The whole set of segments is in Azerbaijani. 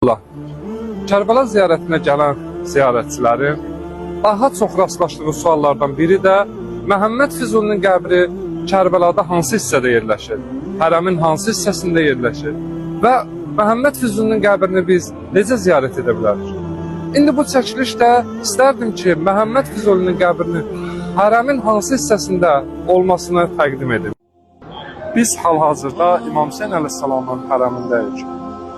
Allah. Kərbəla ziyarətinə gələn ziyarətçilərin daha çox rastlaşdığı suallardan biri də Məhəmməd Füzulinin qəbri Kərbəlada hansı hissədə yerləşir, hərəmin hansı hissəsində yerləşir və Məhəmməd Füzulinin qəbrini biz necə ziyarət edə bilərik? İndi bu çəkilişdə istərdim ki, Məhəmməd Füzulinin qəbrinin hərəmin hansı hissəsində olmasını təqdim edim. Biz hal-hazırda İmam Hüseyn əleyhissalamın hərəmindəyik.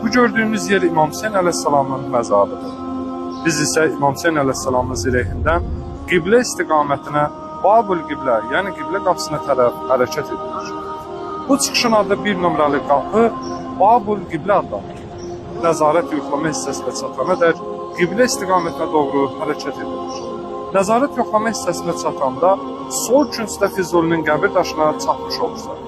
Bu gördüyümüz yer İmam Hüseyn əleyhissalamın məzarıdır. Biz isə İmam Hüseyn əleyhissalamın zirəyindən qiblə istiqamətinə Babul qiblə, yəni qiblə qapısına tərəf hərəkət edilir. Bu çıxışın adı 1 nömrəli qapı Babul qiblə adlanır. Nəzarət yoxlama hissəsinə çatana dək qiblə istiqamətinə doğru hərəkət edilir. Nəzarət yoxlama hissəsinə çatanda sol küncdə Füzulinin qəbir daşına çatmış olursa.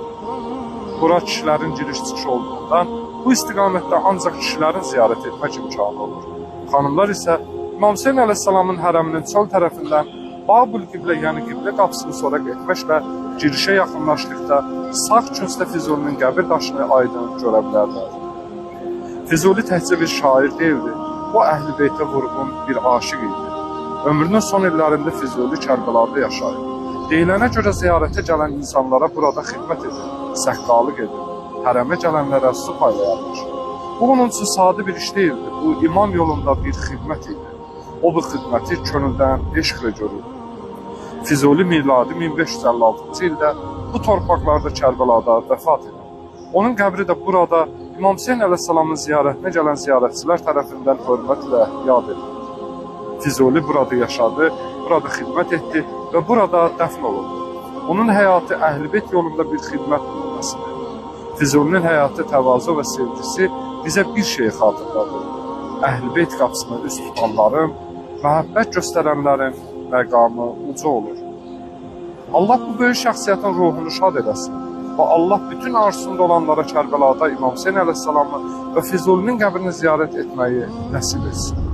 Bura kişilərin giriş-çıxışı olduğundan bu istiqamətdə ancaq kişilərin ziyarət etmək imkanı olur. Xanımlar isə İmam Hüseyn əleyhissalamın hərəminin çöl tərəfindən Babul qiblə, yəni qiblə qapısını soraq etməklə girişə yaxınlaşdıqda sağ küncdə Füzulinin qəbir daşını aydın görə bilərlər. Füzuli təkcə bir şair deyildi, o Əhl-i Beytə vurğun bir aşiq idi. Ömrünün son illərində Füzuli Kərbəlada yaşayır. Deyilənə görə ziyarətə gələn insanlara burada xidmət edir, səqqalıq edir, hərəmə gələnlərə su paylayarmış. Bu onun üçün sadə bir iş deyildi, bu imam yolunda bir xidmət idi. O bu xidməti könüldən eşqlə görürdü. Füzuli miladi 1556-cı ildə bu torpaqlarda Kərbəlada vəfat edir. Onun qəbri də burada İmam Hüseyn əleyhissalamın ziyarətinə gələn ziyarətçilər tərəfindən hörmətlə yad edilir. Füzuli burada yaşadı, burada xidmət etdi və burada dəfn olundu. Onun həyatı Əhl-i Beyt yolunda bir xidmət nümunəsidir. Füzulinin həyatı, təvazu və sevgisi bizə bir şeyi xatırladır. Əhl-i Beyt qapısını üst tutanların, məhəbbət göstərənlərin məqamı uca olur. Allah bu böyük şəxsiyyətin ruhunu şad edəsin və Allah bütün arzusunda olanlara Kərbəlada İmam Hüseyn əleyhissalamı və Füzulinin qəbrini ziyarət etməyi nəsib etsin.